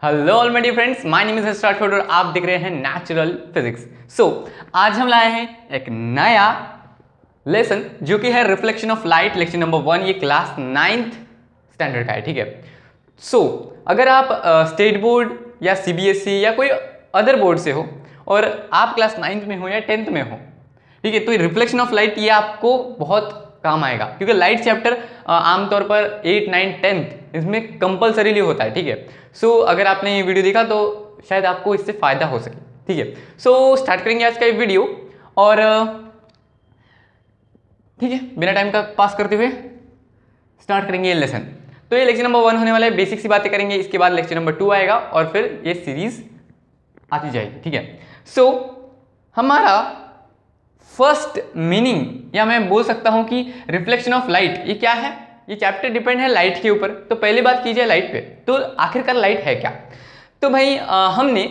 Hello all my dear friends, my name is Harsh और आप देख रहे हैं नेचुरल फिजिक्स। आज हम लाए हैं एक नया लेसन जो कि है reflection of light, lecture number 1। ये क्लास 9th स्टैंडर्ड का है, ठीक है। अगर आप स्टेट बोर्ड या सीबीएसई या कोई अदर बोर्ड से हो और आप क्लास 9th में हो या 10th में हो, ठीक है, तो रिफ्लेक्शन ऑफ लाइट ये आपको बहुत काम आएगा, क्योंकि लाइट चैप्टर आमतौर पर 8, 9, 10th इसमें कंपलसरीली होता है, ठीक है। अगर आपने ये वीडियो देखा तो शायद आपको इससे फायदा हो सके, ठीक है। स्टार्ट करेंगे आज का ये वीडियो और ठीक है, बिना टाइम का पास करते हुए स्टार्ट करेंगे ये लेसन। तो ये लेक्चर नंबर 1 होने वाला है, बेसिक सी बातें करेंगे। इसके बाद लेक्चर नंबर 2 आएगा और फिर ये सीरीज आती जाएगी, ठीक है। हमारा फर्स्ट मीनिंग या मैं बोल सकता हूं कि रिफ्लेक्शन ऑफ लाइट ये क्या है। ये चैप्टर डिपेंड है लाइट के ऊपर। तो पहली बात की जाए लाइट पे, तो आखिरकार लाइट है क्या। तो भाई हमने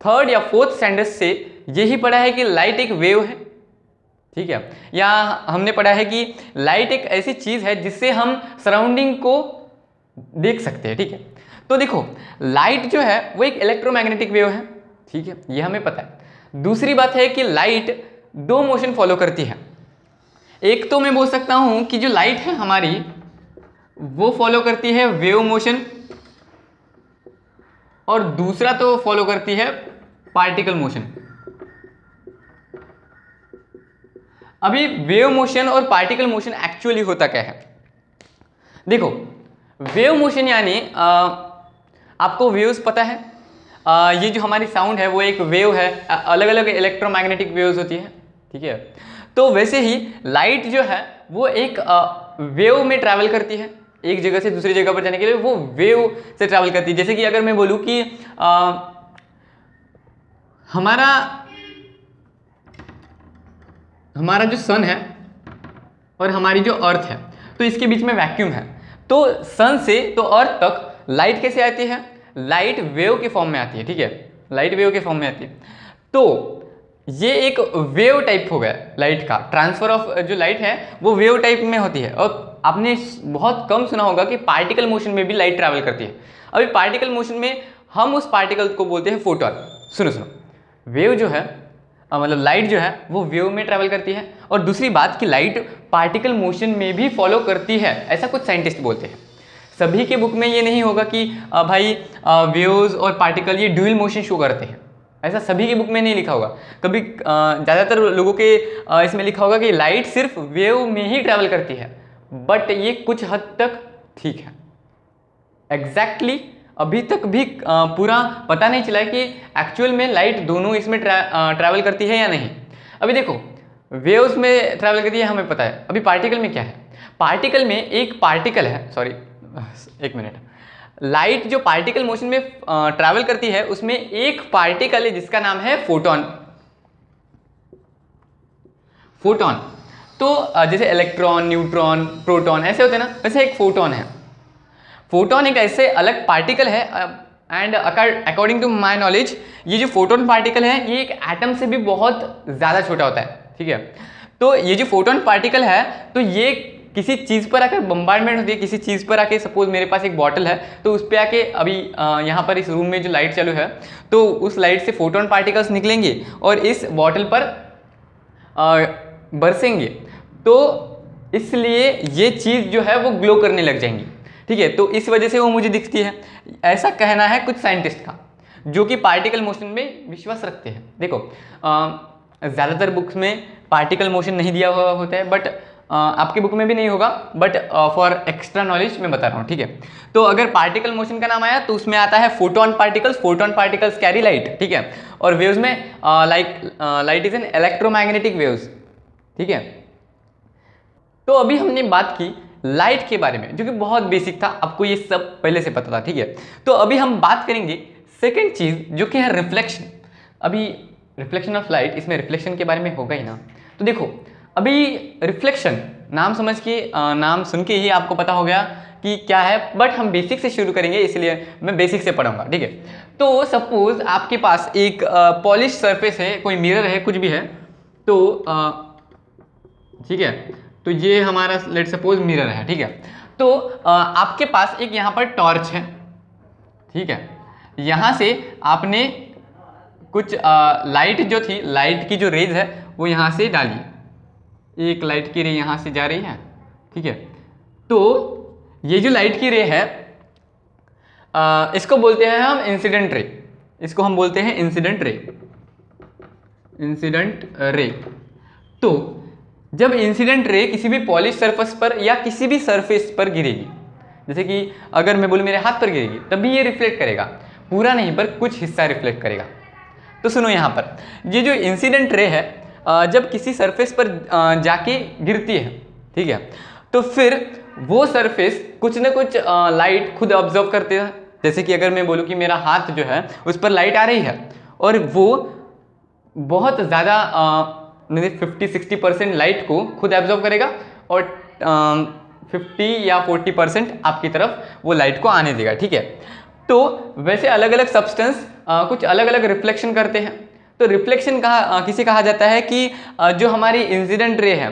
3rd या 4th स्टैंडर्ड से यही पढ़ा है कि लाइट एक वेव है, ठीक है। या हमने पढ़ा है कि लाइट एक ऐसी चीज है जिससे हम सराउंडिंग को देख सकते हैं, ठीक है। तो देखो, लाइट जो है वो एक इलेक्ट्रोमैग्नेटिक वेव है, ठीक है, ये हमें पता है। दूसरी बात है कि लाइट 2 मोशन फॉलो करती है। एक तो मैं बोल सकता हूं कि जो लाइट है हमारी वो फॉलो करती है वेव मोशन, और दूसरा तो फॉलो करती है पार्टिकल मोशन। अभी वेव मोशन और पार्टिकल मोशन एक्चुअली होता क्या है, देखो। वेव मोशन यानी आपको वेव्स पता है, ये जो हमारी साउंड है वो एक वेव है, अलग अलग इलेक्ट्रोमैग्नेटिक वेव्स होती है, ठीक है। तो वैसे ही लाइट जो है वो एक वेव में ट्रैवल करती है, एक जगह से दूसरी जगह पर जाने के लिए वो वेव से ट्रैवल करती है। जैसे कि अगर मैं बोलूं कि हमारा जो सन है और हमारी जो अर्थ है, तो इसके बीच में वैक्यूम है। तो सन से तो अर्थ तक लाइट कैसे आती है, लाइट वेव के फॉर्म में आती है, ठीक है, लाइट वेव के फॉर्म में आती है। तो ये एक वेव टाइप हो गया लाइट का, ट्रांसफर ऑफ जो लाइट है वो वेव टाइप में होती है। और आपने बहुत कम सुना होगा कि पार्टिकल मोशन में भी लाइट ट्रैवल करती है। अभी पार्टिकल मोशन में हम उस पार्टिकल को बोलते हैं फोटोन। सुनो, वेव जो है मतलब लाइट जो है वो वेव में ट्रैवल करती है। और दूसरी बात कि लाइट पार्टिकल मोशन में भी फॉलो करती है, ऐसा कुछ साइंटिस्ट बोलते हैं। सभी के बुक में ये नहीं होगा कि भाई वेव्स और पार्टिकल ये ड्यूअल मोशन शो करते हैं, ऐसा सभी की बुक में नहीं लिखा होगा। कभी ज़्यादातर लोगों के इसमें लिखा होगा कि लाइट सिर्फ वेव में ही ट्रैवल करती है, बट ये कुछ हद तक ठीक है। एग्जैक्टली अभी तक भी पूरा पता नहीं चला है कि एक्चुअल में लाइट दोनों इसमें ट्रैवल करती है या नहीं। अभी देखो, वेव्स में ट्रैवल करती है हमें पता है। अभी पार्टिकल में क्या है, पार्टिकल में एक पार्टिकल है, सॉरी एक मिनट, लाइट जो पार्टिकल मोशन में ट्रैवल करती है उसमें एक पार्टिकल है जिसका नाम है फोटोन। फोटोन तो जैसे इलेक्ट्रॉन, न्यूट्रॉन, प्रोटॉन ऐसे होते हैं ना, वैसे एक फोटोन है। फोटोन एक ऐसे अलग पार्टिकल है, and according to my knowledge ये जो फोटोन पार्टिकल है ये एक एटम से भी बहुत ज़्यादा छोटा होता है, ठीक है। तो ये जो फोटोन पार्टिकल है तो ये किसी चीज़ पर आकर बम्बार्डमेंट होती है, किसी चीज़ पर आके, सपोज मेरे पास एक बॉटल है तो उस पर आके, अभी यहाँ पर इस रूम में जो लाइट चालू है तो उस लाइट से फोटोन पार्टिकल्स निकलेंगे और इस बॉटल पर बरसेंगे, तो इसलिए ये चीज़ जो है वो ग्लो करने लग जाएंगी, ठीक है। तो इस वजह से वो मुझे दिखती है, ऐसा कहना है कुछ साइंटिस्ट का जो कि पार्टिकल मोशन में विश्वास रखते हैं। देखो ज़्यादातर बुक्स में पार्टिकल मोशन नहीं दिया हुआ होता है, बट आपके बुक में भी नहीं होगा, बट फॉर एक्स्ट्रा नॉलेज मैं बता रहा हूँ, ठीक है। तो अगर पार्टिकल मोशन का नाम आया तो उसमें आता है फोटोन पार्टिकल्स कैरी लाइट, ठीक है। और वेव्स में light is an electromagnetic waves, ठीक है। तो अभी हमने बात की लाइट के बारे में, जो कि बहुत बेसिक था, आपको ये सब पहले से पता था, ठीक है। तो अभी हम बात करेंगे सेकंड चीज जो कि है रिफ्लेक्शन। अभी रिफ्लेक्शन ऑफ लाइट, इसमें रिफ्लेक्शन के बारे में होगा ही ना। तो देखो, अभी रिफ्लेक्शन नाम समझ के, नाम सुन के ही आपको पता हो गया कि क्या है, बट हम बेसिक से शुरू करेंगे, इसलिए मैं बेसिक से पढ़ूंगा, ठीक है। तो सपोज आपके पास एक पॉलिश सरफेस है, कोई मिरर है, कुछ भी है, तो ठीक है, तो ये हमारा लेट सपोज मिरर है, ठीक है। तो आपके पास एक यहाँ पर टॉर्च है, ठीक है, यहाँ से आपने कुछ लाइट जो थी, लाइट की जो रेज है वो यहाँ से डाली, एक लाइट की रे यहाँ से जा रही है, ठीक है। तो ये जो लाइट की रे है इसको बोलते हैं हम इंसिडेंट रे, इसको हम बोलते हैं इंसिडेंट रे, इंसिडेंट रे। तो जब इंसिडेंट रे किसी भी पॉलिश सरफेस पर या किसी भी सरफेस पर गिरेगी, जैसे कि अगर मैं बोलूँ मेरे हाथ पर गिरेगी, तभी ये रिफ्लेक्ट करेगा, पूरा नहीं पर कुछ हिस्सा रिफ्लेक्ट करेगा। तो सुनो यहाँ पर, ये जो इंसिडेंट रे है जब किसी सरफेस पर जाके गिरती है, ठीक है, तो फिर वो सरफेस कुछ ना कुछ लाइट खुद ऑब्जर्व करते हैं। जैसे कि अगर मैं बोलूँ कि मेरा हाथ जो है उस पर लाइट आ रही है और वो बहुत ज़्यादा 50-60% लाइट को खुद एब्जॉर्ब करेगा और 50 या 40% आपकी तरफ वो लाइट को आने देगा, ठीक है। तो वैसे अलग अलग सब्सटेंस कुछ अलग अलग रिफ्लेक्शन करते हैं। तो रिफ्लेक्शन किसे कहा जाता है कि जो हमारी इंसिडेंट रे है,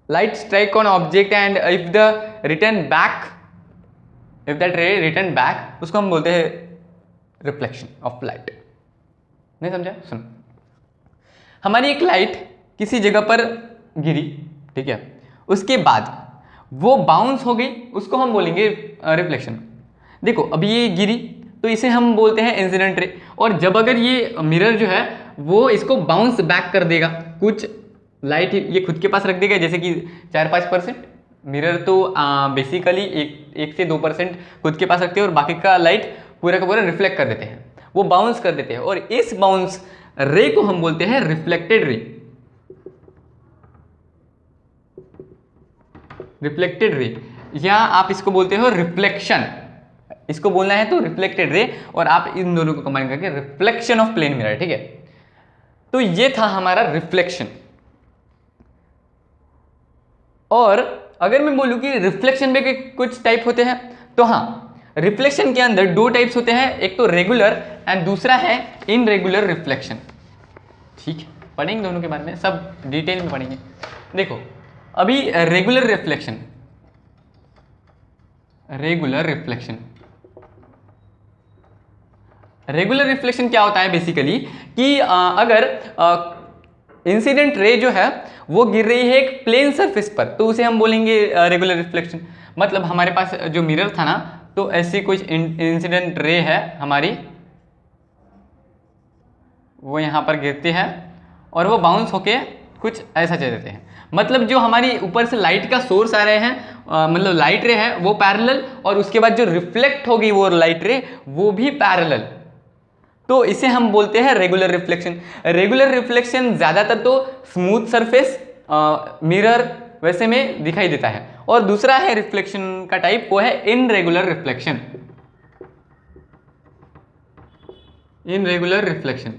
light strike on object and if the return back, if that रे रिटर्न बैक, उसको हम बोलते हैं रिफ्लेक्शन ऑफ लाइट। नहीं समझा? सुनो, हमारी एक लाइट किसी जगह पर गिरी, ठीक है, उसके बाद वो बाउंस हो गई, उसको हम बोलेंगे रिफ्लेक्शन। देखो अभी ये गिरी तो इसे हम बोलते हैं इंसिडेंट रे, और जब अगर ये मिरर जो है वो इसको बाउंस बैक कर देगा, कुछ लाइट ये खुद के पास रख देगा, जैसे कि 4-5%। मिरर तो बेसिकली 1 से 2% खुद के पास रखते हैं और बाकी का लाइट पूरा का पूरा रिफ्लेक्ट कर देते हैं, वो बाउंस कर देते हैं, और इस बाउंस रे को हम बोलते हैं रिफ्लेक्टेड रे, रिफ्लेक्टेड रे, या आप इसको बोलते हो रिफ्लेक्शन। इसको बोलना है तो रिफ्लेक्टेड रे, और आप इन दोनों को कंबाइन करके रिफ्लेक्शन ऑफ प्लेन मिरर, ठीक है। तो ये था हमारा रिफ्लेक्शन। और अगर मैं बोलूं कि रिफ्लेक्शन में कुछ टाइप होते हैं, तो हाँ, रिफ्लेक्शन के अंदर 2 टाइप्स होते हैं, एक तो रेगुलर एंड दूसरा है इनरेगुलर रिफ्लेक्शन, ठीक है। पढ़ेंगे दोनों के बारे में, सब डिटेल में पढ़ेंगे। देखो अभी regular reflection, regular reflection, regular reflection क्या होता है बेसिकली कि अगर इंसिडेंट रे जो है वो गिर रही है एक प्लेन सरफेस पर, तो उसे हम बोलेंगे रेगुलर रिफ्लेक्शन। मतलब हमारे पास जो मिरर था ना, तो ऐसी कुछ इंसिडेंट रे है हमारी, वो यहाँ पर गिरती है और वो बाउंस होके कुछ ऐसा चल देते हैं। मतलब जो हमारी ऊपर से लाइट का सोर्स आ रहे हैं, मतलब लाइट रे है वो पैरेलल, और उसके बाद जो रिफ्लेक्ट होगी वो लाइट रे वो भी पैरेलल, तो इसे हम बोलते हैं रेगुलर रिफ्लेक्शन। रेगुलर रिफ्लेक्शन ज़्यादातर तो स्मूथ सरफेस मिरर वैसे में दिखाई देता है, और दूसरा है रिफ्लेक्शन का टाइप, वो है इनरेगुलर रिफ्लेक्शन, इनरेगुलर रिफ्लेक्शन।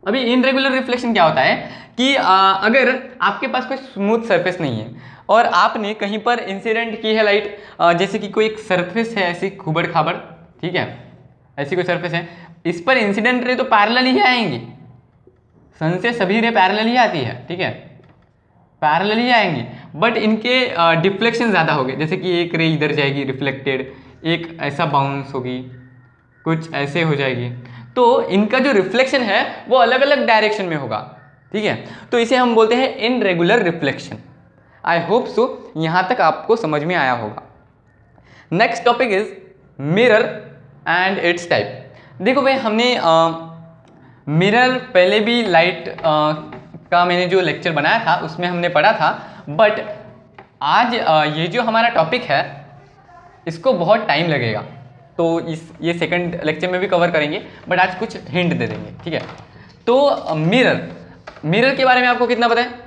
अभी इनरेगुलर रिफ्लेक्शन क्या होता है कि अगर आपके पास कोई स्मूथ सरफेस नहीं है और आपने कहीं पर इंसिडेंट की है लाइट, जैसे कि कोई एक सरफेस है ऐसी खूबड़ खाबड़, ठीक है, ऐसी कोई सरफेस है, इस पर इंसिडेंट रे तो पैरेलल ही आएंगी, सन से सभी रे पैरेलल ही आती है, ठीक है, पैरेलल ही आएंगी, बट इनके डिफ्लेक्शन ज़्यादा हो गए। जैसे कि एक रे इधर जाएगी रिफ्लेक्टेड, एक ऐसा बाउंस होगी, कुछ ऐसे हो जाएगी, तो इनका जो रिफ्लेक्शन है वो अलग अलग डायरेक्शन में होगा, ठीक है। तो इसे हम बोलते हैं irregular reflection. I hope so यहाँ तक आपको समझ में आया होगा। Next topic is mirror and it's type. देखो भाई, हमने मिरर पहले भी लाइट का मैंने जो लेक्चर बनाया था उसमें हमने पढ़ा था, बट आज ये जो हमारा टॉपिक है इसको बहुत टाइम लगेगा, तो ये सेकंड लेक्चर में भी कवर करेंगे, बट आज कुछ हिंट दे देंगे, ठीक है। तो मिरर के बारे में आपको कितना पता है?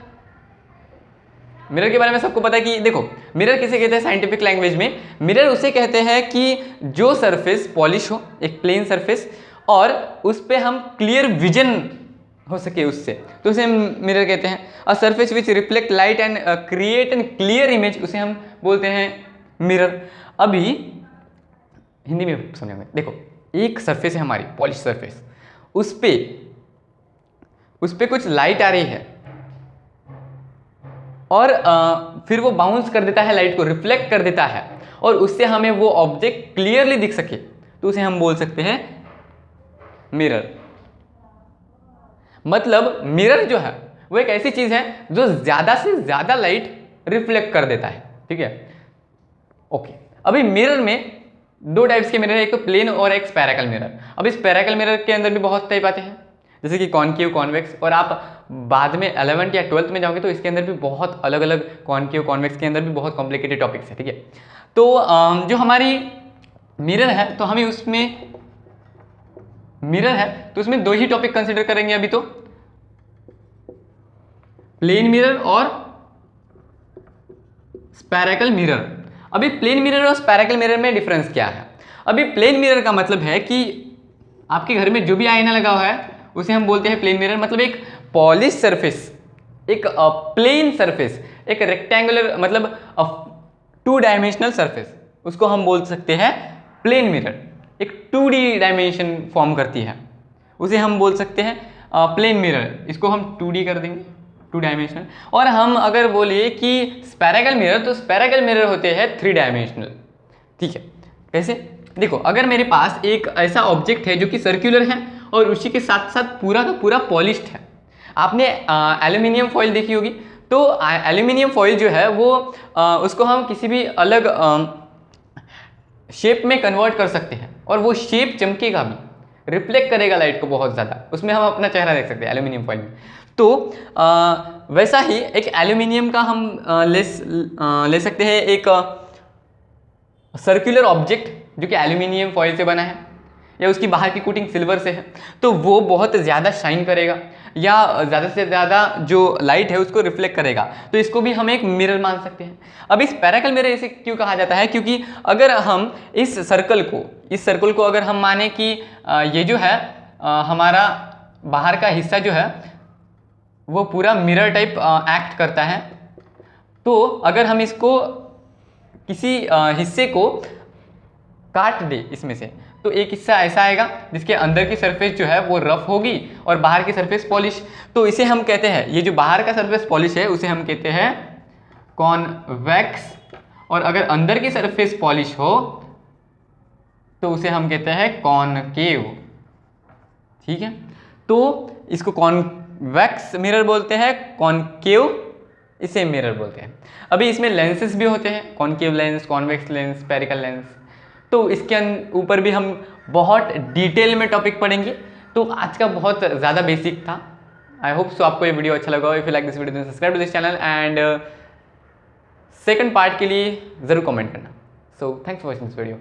मिरर के बारे में सबको पता है कि देखो, मिरर किसे कहते हैं साइंटिफिक लैंग्वेज में? मिरर उसे कहते हैं कि जो सरफेस पॉलिश हो, एक प्लेन सरफेस, और उस पे हम क्लियर विजन हो सके उससे, तो उसे हम मिरर कहते हैं। A surface which reflect light and create an clear image, उसे हम बोलते हैं मिरर। अभी हिंदी में समझेंगे। देखो, एक सरफेस है हमारी पॉलिश सरफेस, उस पे कुछ लाइट आ रही है, और फिर वो बाउंस कर देता है लाइट को, रिफ्लेक्ट कर देता है और उससे हमें वो ऑब्जेक्ट क्लियरली दिख सके, तो उसे हम बोल सकते हैं मिरर। मतलब मिरर जो है वो एक ऐसी चीज है जो ज्यादा से ज्यादा लाइट रिफ्लेक्ट कर देता है, ठीक है। ओके, अभी मिरर में दो टाइप्स के मिरर है, एक तो प्लेन और एक स्फेरिकल मिरर। अब इस स्फेरिकल मिरर के अंदर भी बहुत टाइप आते हैं, जैसे कि कॉनकेव, कॉन्वेक्स, और आप बाद में 11th या 12th में जाओगे तो इसके अंदर भी बहुत अलग अलग कॉनकेव कॉन्वेक्स के अंदर भी बहुत कॉम्प्लिकेटेड टॉपिक्स है, ठीक है। तो जो हमारी मिरर है तो हमें उसमें मिरर है तो उसमें दो ही टॉपिक कंसिडर करेंगे अभी, तो प्लेन मिरर और स्फेरिकल मिरर। अभी प्लेन मिरर और स्फेरिकल मिरर में डिफरेंस क्या है? अभी प्लेन मिरर का मतलब है कि आपके घर में जो भी आईना लगा हुआ है उसे हम बोलते हैं प्लेन मिरर, मतलब एक पॉलिश सरफेस, एक प्लेन सरफेस, एक रेक्टेंगुलर मतलब 2 डायमेंशनल सरफेस, उसको हम बोल सकते हैं प्लेन मिरर। एक 2D डायमेंशन फॉर्म करती है, उसे हम बोल सकते हैं प्लेन मिरर। इसको हम 2D कर देंगे, 2 डायमेंशनल। और हम अगर बोले कि स्फेरिकल मिरर, तो स्फेरिकल मिरर होते हैं 3 डायमेंशनल, ठीक है। कैसे? देखो, अगर मेरे पास एक ऐसा ऑब्जेक्ट है जो कि सर्कुलर है और उसी के साथ साथ पूरा का पूरा पॉलिश्ड है। आपने एल्यूमिनियम फॉइल देखी होगी, तो एल्यूमिनियम फॉइल जो है वो उसको हम किसी भी अलग शेप में कन्वर्ट कर सकते हैं और वो शेप चमकेगा भी, रिफ्लेक्ट करेगा लाइट को बहुत ज़्यादा, उसमें हम अपना चेहरा देख सकते हैं एल्यूमिनियम फॉइल में। तो वैसा ही एक एल्यूमिनियम का हम ले सकते हैं एक सर्कुलर ऑब्जेक्ट जो कि एल्यूमिनियम फॉइल से बना है या उसकी बाहर की कोटिंग सिल्वर से है, तो वो बहुत ज़्यादा शाइन करेगा या ज़्यादा से ज़्यादा जो लाइट है उसको रिफ्लेक्ट करेगा, तो इसको भी हम एक मिरर मान सकते हैं। अब इस स्फेरिकल मिरर इसे क्यों कहा जाता है? क्योंकि अगर हम इस सर्कल को अगर हम माने कि ये जो है हमारा बाहर का हिस्सा जो है वो पूरा मिरर टाइप एक्ट करता है, तो अगर हम इसको किसी हिस्से को काट दे इसमें से, तो एक हिस्सा ऐसा आएगा जिसके अंदर की सरफेस जो है वो रफ होगी और बाहर की सरफेस पॉलिश, तो इसे हम कहते हैं, ये जो बाहर का सरफेस पॉलिश है उसे हम कहते हैं कॉन्वेक्स, और अगर अंदर की सरफेस पॉलिश हो तो उसे हम कहते हैं कॉनकेव, ठीक है। तो इसको कॉन्वेक्स मिरर बोलते हैं, कॉनकेव इसे मिरर बोलते हैं। अभी इसमें लेंसेज भी होते हैं, concave lens, convex lens, spherical lens, तो इसके ऊपर भी हम बहुत डिटेल में टॉपिक पढ़ेंगे। तो आज का बहुत ज़्यादा बेसिक था। आई होप सो आपको ये वीडियो अच्छा लगा हो। If you like this video then subscribe to this channel and second part के लिए ज़रूर कमेंट करना। So thanks for watching this video.